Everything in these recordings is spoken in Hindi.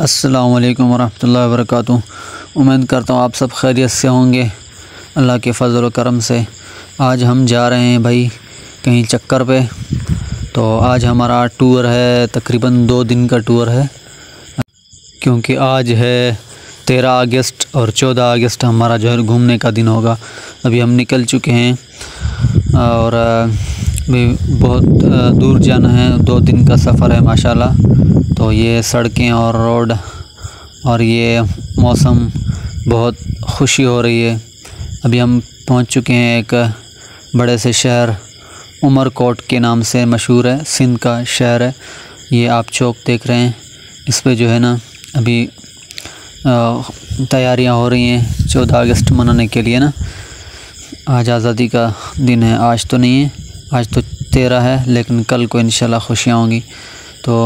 अस्सलामु अलैकुम वरहमतुल्लाहि वबरकातुहू। उम्मीद करता हूँ आप सब खैरियत से होंगे अल्लाह के फ़ज़ल व करम से। आज हम जा रहे हैं भाई कहीं चक्कर पे। तो आज हमारा टूर है, तकरीबन 2 दिन का टूर है, क्योंकि आज है 13 अगस्त और 14 अगस्त हमारा जो है घूमने का दिन होगा। अभी हम निकल चुके हैं और भी बहुत दूर जाना है, 2 दिन का सफ़र है माशाल्लाह। तो ये सड़कें और रोड और ये मौसम बहुत खुशी हो रही है। अभी हम पहुंच चुके हैं एक बड़े से शहर, उमरकोट के नाम से मशहूर है, सिंध का शहर है। ये आप चौक देख रहे हैं, इस पे जो है ना अभी तैयारियां हो रही हैं 14 अगस्त मनाने के लिए ना। आज आज़ादी का दिन है, आज तो नहीं है, आज तो 13 है, लेकिन कल को इंशाल्लाह खुशियाँ होंगी। तो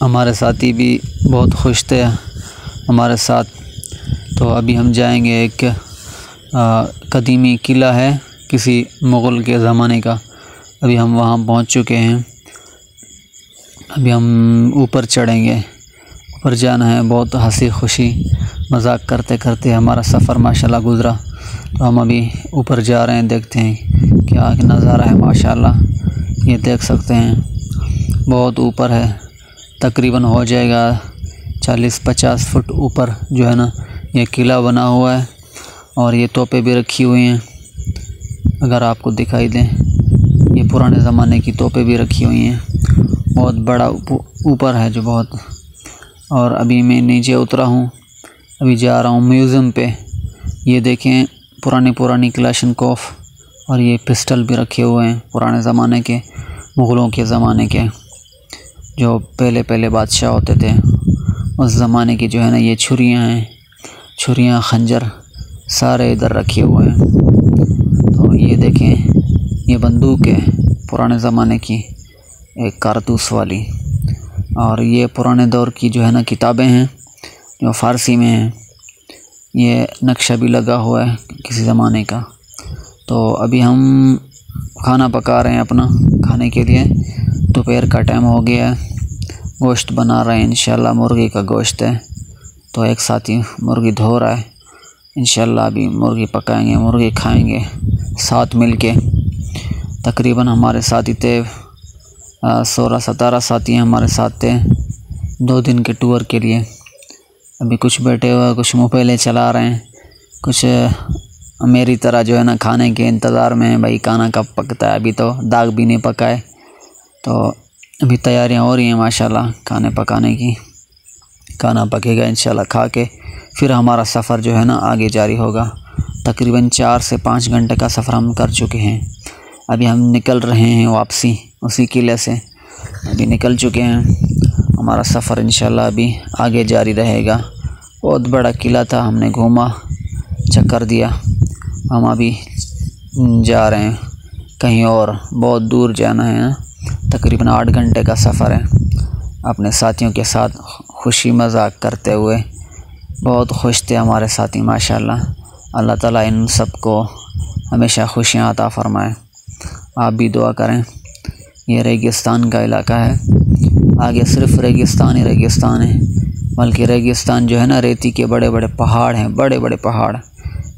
हमारे साथी भी बहुत खुश थे हमारे साथ। तो अभी हम जाएंगे, एक कदीमी किला है किसी मुग़ल के ज़माने का। अभी हम वहाँ पहुँच चुके हैं, अभी हम ऊपर चढ़ेंगे, ऊपर जाना है। बहुत हंसी खुशी मजाक करते करते हमारा सफ़र माशाल्लाह गुज़रा। तो हम अभी ऊपर जा रहे हैं, देखते हैं क्या नज़ारा है माशाल्लाह। ये देख सकते हैं, बहुत ऊपर है, तकरीबन हो जाएगा 40-50 फुट ऊपर जो है ना ये किला बना हुआ है। और ये तोपें भी रखी हुई हैं, अगर आपको दिखाई दें, ये पुराने ज़माने की तोपें भी रखी हुई हैं। बहुत बड़ा ऊपर है जो बहुत। और अभी मैं नीचे उतरा हूँ, अभी जा रहा हूँ म्यूज़ियम पे। ये देखें, पुरानी क्लाशनकोफ और ये पिस्टल भी रखे हुए हैं, पुराने ज़माने के, मुग़लों के ज़माने के, जो पहले बादशाह होते थे उस ज़माने की जो है ना। ये छुरियाँ हैं, छुरियाँ खंजर सारे इधर रखे हुए हैं। तो ये देखें, ये बंदूक है पुराने ज़माने की, एक कारतूस वाली। और ये पुराने दौर की जो है ना किताबें हैं जो फ़ारसी में हैं। ये नक्शा भी लगा हुआ है किसी ज़माने का। तो अभी हम खाना पका रहे हैं अपना खाने के लिए। दोपहर का टाइम हो गया है, गोश्त बना रहे हैं इंशाल्लाह, मुर्गी का गोश्त है। तो एक साथी मुर्गी धो रहा है, इंशाल्लाह अभी मुर्गी पकाएंगे, मुर्गी खाएंगे साथ मिलके। तकरीबन हमारे साथी थे 16-17 साथी हमारे साथ थे 2 दिन के टूर के लिए। अभी कुछ बैठे हुए, कुछ मोबाइलें चला रहे हैं, कुछ मेरी तरह जो है ना खाने के इंतज़ार में, भाई खाना कब पकता है। अभी तो दाग भी नहीं पका है, तो अभी तैयारियां हो रही हैं माशाल्लाह खाने पकाने की। खाना पकेगा इंशाल्लाह, खा के फिर हमारा सफ़र जो है ना आगे जारी होगा। तकरीबन 4 से 5 घंटे का सफ़र हम कर चुके हैं। अभी हम निकल रहे हैं वापसी उसी किले से, अभी निकल चुके हैं। हमारा सफ़र इंशाल्लाह अभी आगे जारी रहेगा। बहुत बड़ा किला था, हमने घूमा, चक्कर दिया। हम अभी जा रहे हैं कहीं और, बहुत दूर जाना है ना। तकरीबन 8 घंटे का सफ़र है, अपने साथियों के साथ खुशी मजाक करते हुए। बहुत खुश थे हमारे साथी माशाल्लाह। अल्लाह ताला इन सब को हमेशा खुशियाँ अता फ़रमाए। आप भी दुआ करें। ये रेगिस्तान का इलाका है, आगे सिर्फ रेगिस्तान ही रेगिस्तान है, बल्कि रेगिस्तान जो है ना रेती के बड़े बड़े पहाड़ हैं, बड़े बड़े पहाड़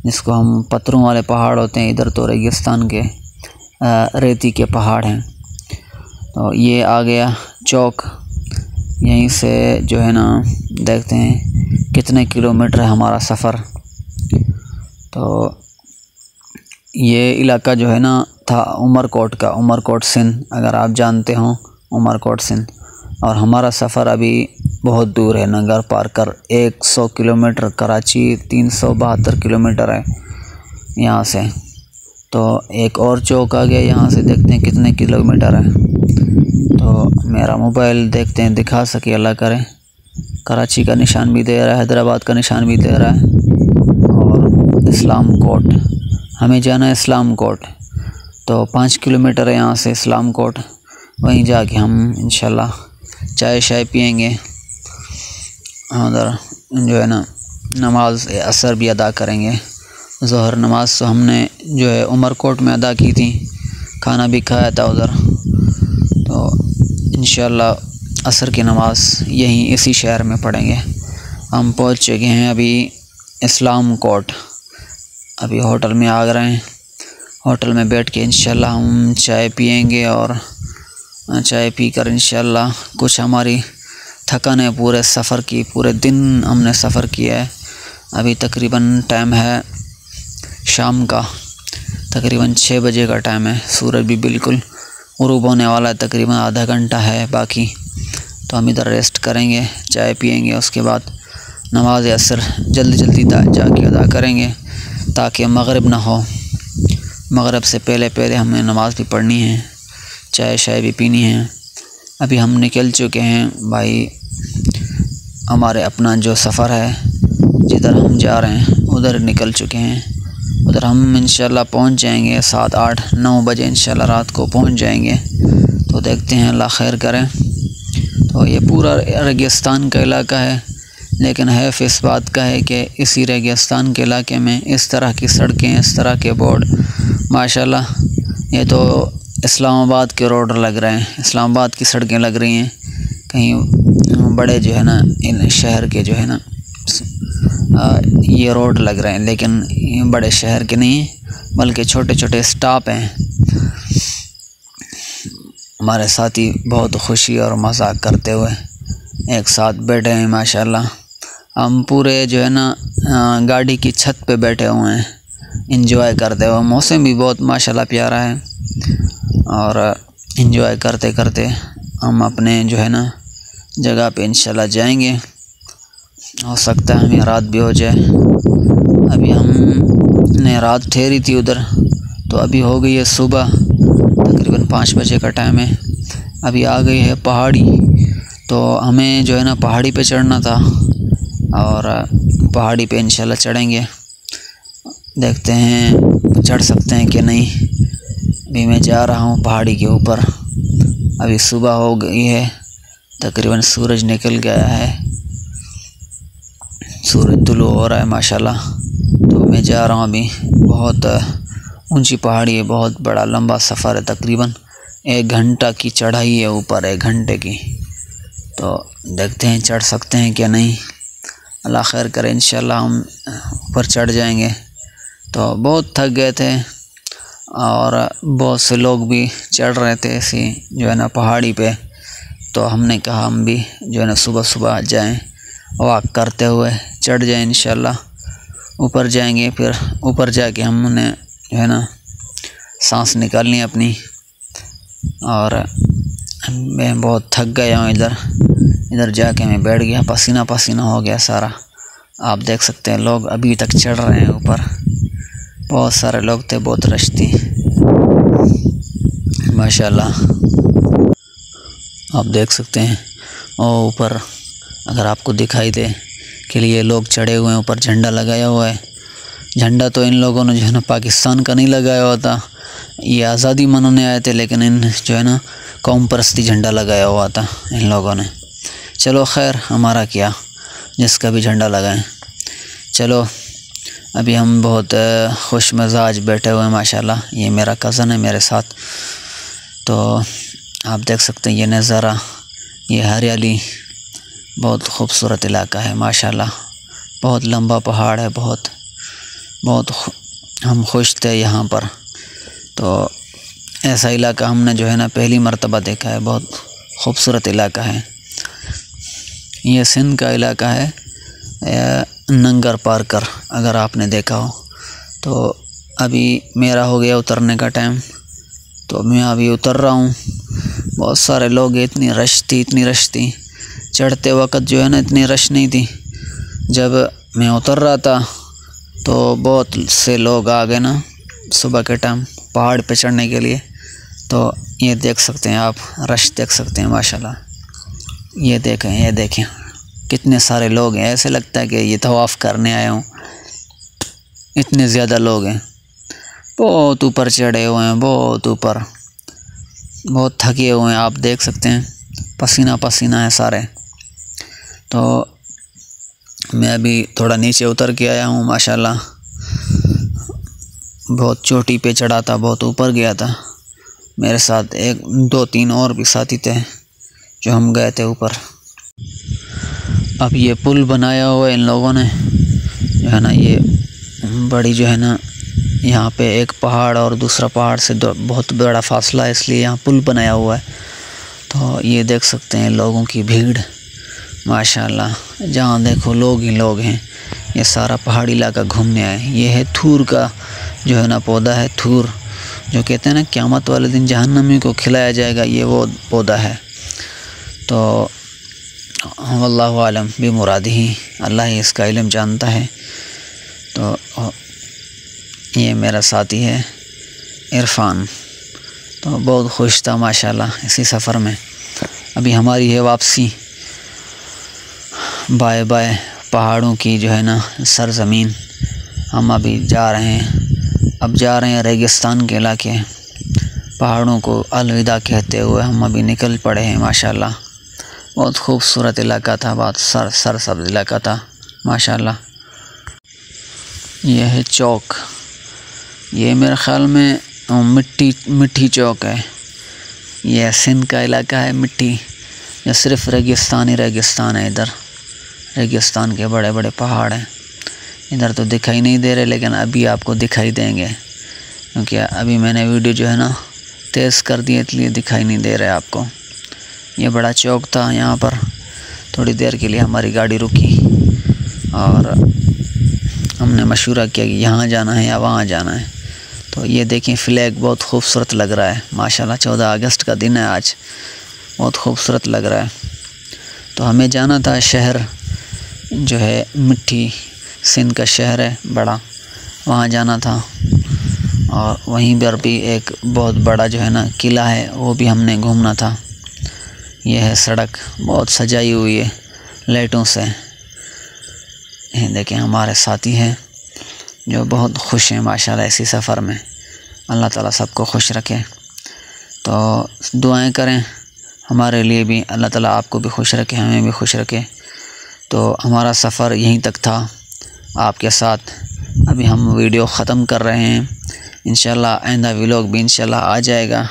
जिसको हम पत्थरों वाले पहाड़ होते हैं, इधर तो रेगिस्तान के रेती के पहाड़ हैं। तो ये आ गया चौक, यहीं से जो है ना देखते हैं कितने किलोमीटर है हमारा सफ़र। तो ये इलाका जो है ना था उमरकोट का, उमरकोट सिंध, अगर आप जानते हो उमरकोट सिंध। और हमारा सफ़र अभी बहुत दूर है, नगर पार कर 100 किलोमीटर, कराची 372 किलोमीटर है यहाँ से। तो एक और चौक आ गया, यहाँ से देखते हैं कितने किलोमीटर है। तो मेरा मोबाइल देखते हैं दिखा सके, अल्लाह करे। कराची का निशान भी दे रहा है, हैदराबाद का निशान भी दे रहा है। और इस्लाम कोट, हमें जाना है इस्लाम कोट। तो 5 किलोमीटर है यहाँ से इस्लाम कोट। वहीं जाके हम इंशाल्लाह चाय शाय पियेंगे, उधर जो है ना नमाज असर भी अदा करेंगे। ज़ोहर नमाज तो हमने जो है उमरकोट में अदा की थी, खाना भी खाया था उधर। तो इंशाल्लाह असर की नमाज़ यहीं इसी शहर में पढ़ेंगे। हम पहुंच चुके हैं अभी इस्लाम कोर्ट। अभी होटल में आ गए हैं। होटल में बैठ के इंशाल्लाह हम चाय पियेंगे और चाय पीकर इंशाल्लाह कुछ हमारी थकान है पूरे सफ़र की, पूरे दिन हमने सफ़र किया है। अभी तकरीबन टाइम है शाम का, तकरीबन 6 बजे का टाइम है। सूरज भी बिल्कुल ग़ुरूब होने वाला है, तकरीबन आधा घंटा है बाकी। तो हम इधर रेस्ट करेंगे, चाय पियेंगे, उसके बाद नमाज असर जल्दी जल्दी जाके अदा करेंगे ताकि मगरिब ना हो। मगरिब से पहले पहले हमें नमाज़ भी पढ़नी है, चाय शाय भी पीनी है। अभी हम निकल चुके हैं भाई, हमारे अपना जो सफ़र है जिधर हम जा रहे हैं उधर निकल चुके हैं। उधर हम इंशाल्लाह पहुंच जाएंगे 7, 8, 9 बजे इंशाल्लाह रात को पहुंच जाएंगे। तो देखते हैं, अल्लाह खैर करें। तो ये पूरा रेगिस्तान का इलाका है, लेकिन हैफ़ इस बात का है कि इसी रेगिस्तान के इलाके में इस तरह की सड़कें, इस तरह के बोर्ड, माशाल्लाह ये तो इस्लामाबाद के रोड लग रहे हैं, इस्लामाबाद की सड़कें लग रही हैं। कहीं बड़े जो है ना इन शहर के जो है ना ये रोड लग रहे हैं, लेकिन ये बड़े शहर के नहीं बल्कि छोटे छोटे स्टॉप हैं। हमारे साथी बहुत खुशी और मजाक करते हुए एक साथ बैठे हैं माशाल्लाह। हम पूरे जो है ना गाड़ी की छत पे बैठे हुए हैं, इंजॉय करते हुए। मौसम भी बहुत माशाल्लाह प्यारा है और इंजॉय करते करते हम अपने जो है ना जगह पे इंशाल्लाह जाएंगे। हो सकता है हमें रात भी हो जाए। अभी हमने रात ठहरी थी उधर, तो अभी हो गई है सुबह, तकरीबन 5 बजे का टाइम है। अभी आ गई है पहाड़ी, तो हमें जो है ना पहाड़ी पे चढ़ना था और पहाड़ी पे इंशाल्लाह चढ़ेंगे। देखते हैं चढ़ सकते हैं कि नहीं। अभी मैं जा रहा हूँ पहाड़ी के ऊपर। अभी सुबह हो गई है, तकरीबन सूरज निकल गया है, सूरज तुलू हो रहा है माशाल्लाह। तो मैं जा रहा हूँ अभी। बहुत ऊंची पहाड़ी है, बहुत बड़ा लंबा सफ़र है, तकरीबन 1 घंटा की चढ़ाई है ऊपर, 1 घंटे की। तो देखते हैं चढ़ सकते हैं क्या नहीं। अल्लाह खैर करे, इंशाल्लाह हम ऊपर चढ़ जाएंगे। तो बहुत थक गए थे और बहुत से लोग भी चढ़ रहे थे ऐसी जो है ना पहाड़ी पे। तो हमने कहा हम भी जो है ना सुबह सुबह जाएं, वॉक करते हुए चढ़ जाएं इंशाल्लाह। ऊपर जाएंगे, फिर ऊपर जाके हमने जो है ना सांस निकालनी अपनी। और मैं बहुत थक गया हूँ, इधर जाके मैं बैठ गया, पसीना पसीना हो गया सारा। आप देख सकते हैं लोग अभी तक चढ़ रहे हैं ऊपर, बहुत सारे लोग थे, बहुत रश थी माशाल्लाह। आप देख सकते हैं और ऊपर अगर आपको दिखाई दे के लिए लोग चढ़े हुए हैं, ऊपर झंडा लगाया हुआ है। झंडा तो इन लोगों ने जो है ना पाकिस्तान का नहीं लगाया हुआ था, ये आज़ादी मनाने आए थे, लेकिन इन जो है ना कौम परस्ती झंडा लगाया हुआ था इन लोगों ने। चलो खैर, हमारा क्या, जिसका भी झंडा लगाएं। चलो अभी हम बहुत खुश मिजाज बैठे हुए हैं माशाल्लाह। ये मेरा कज़न है मेरे साथ। तो आप देख सकते हैं ये नज़ारा, ये हरियाली, बहुत खूबसूरत इलाका है माशाल्लाह। बहुत लंबा पहाड़ है, बहुत हम खुश थे यहाँ पर। तो ऐसा इलाका हमने जो है ना पहली मर्तबा देखा है, बहुत खूबसूरत इलाका है। ये सिंध का इलाका है, नंगर पारकर, अगर आपने देखा हो। तो अभी मेरा हो गया उतरने का टाइम, तो मैं अभी उतर रहा हूँ। बहुत सारे लोग, इतनी रश थी। चढ़ते वक्त जो है ना इतनी रश नहीं थी। जब मैं उतर रहा था तो बहुत से लोग आ गए ना सुबह के टाइम पहाड़ पे चढ़ने के लिए। तो ये देख सकते हैं आप, रश देख सकते हैं माशाल्लाह। ये देखें कितने सारे लोग हैं, ऐसे लगता है कि ये तवाफ़ करने आए हों, इतने ज़्यादा लोग हैं। बहुत ऊपर चढ़े हुए हैं, बहुत ऊपर, बहुत थके हुए हैं। आप देख सकते हैं पसीना पसीना है सारे। तो मैं अभी थोड़ा नीचे उतर के आया हूँ माशाल्लाह। बहुत चोटी पे चढ़ा था, बहुत ऊपर गया था। मेरे साथ 1, 2, 3 और भी साथी थे। जो हम गए थे ऊपर। अब ये पुल बनाया हुआ है इन लोगों ने, जो है ना, ये बड़ी जो है ना, यहाँ पे एक पहाड़ और दूसरा पहाड़ से बहुत बड़ा फासला है, इसलिए यहाँ पुल बनाया हुआ है। तो ये देख सकते हैं लोगों की भीड़, माशाल्लाह, जहाँ देखो लोग ही लोग हैं। ये सारा पहाड़ी इलाका घूमने आए। ये है थूर का जो है ना पौधा है, थूर, जो कहते हैं ना क़यामत वाले दिन जहन्नमी को खिलाया जाएगा, ये वो पौधा है। तो वल्लाहु आलम भी मुरादिही, अल्लाह ही इसका इल्म जानता है। तो ये मेरा साथी है इरफान, तो बहुत खुश था माशाल्लाह इसी सफ़र में। अभी हमारी है वापसी, बाय बाय पहाड़ों की जो है ना सरज़मीन। हम अभी जा रहे हैं, अब जा रहे हैं रेगिस्तान के इलाके। पहाड़ों को अलविदा कहते हुए हम अभी निकल पड़े हैं माशाल्लाह। बहुत खूबसूरत इलाका था, बहुत सरसब्ज़ इलाका था माशाल्लाह। यह है चौक, ये मेरे ख़्याल में मिट्टी चौक है। यह सिंध का इलाका है, मिट्टी, या सिर्फ रेगिस्तान ही रेगिस्तान है। इधर रेगिस्तान के बड़े बड़े पहाड़ हैं। इधर तो दिखाई नहीं दे रहे, लेकिन अभी आपको दिखाई देंगे, क्योंकि अभी मैंने वीडियो जो है ना तेज़ कर दी, इसलिए दिखाई नहीं दे रहे आपको। ये बड़ा चौक था, यहाँ पर थोड़ी देर के लिए हमारी गाड़ी रुकी और हमने मशवरा किया कि यहाँ जाना है या वहाँ जाना है। तो ये देखें, फ्लैग बहुत खूबसूरत लग रहा है माशाल्लाह। 14 अगस्त का दिन है आज, बहुत खूबसूरत लग रहा है। तो हमें जाना था शहर जो है मिट्टी, सिंध का शहर है बड़ा, वहाँ जाना था। और वहीं पर भी एक बहुत बड़ा जो है ना किला है, वो भी हमने घूमना था। यह है सड़क, बहुत सजाई हुई है लाइटों से। ये देखें हमारे साथी हैं जो बहुत खुश हैं माशाल्लाह इसी सफ़र में। अल्लाह ताला सबको खुश रखे। तो दुआएं करें हमारे लिए भी, अल्लाह ताला आपको भी खुश रखे, हमें भी खुश रखे। तो हमारा सफ़र यहीं तक था आपके साथ। अभी हम वीडियो ख़त्म कर रहे हैं, इंशाल्लाह आइंदा व्लॉग भी इंशाल्लाह आ जाएगा।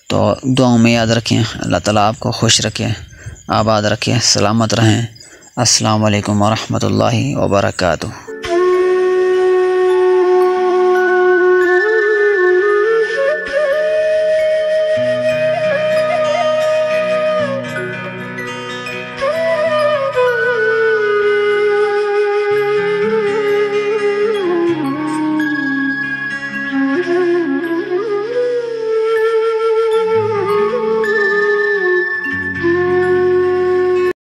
तो दुआओं में याद रखें, अल्लाह ताला आपको खुश रखे, आबाद रखे, सलामत रहें। अस्सलामु अलैकुम व रहमतुल्लाहि व बरकातुहू।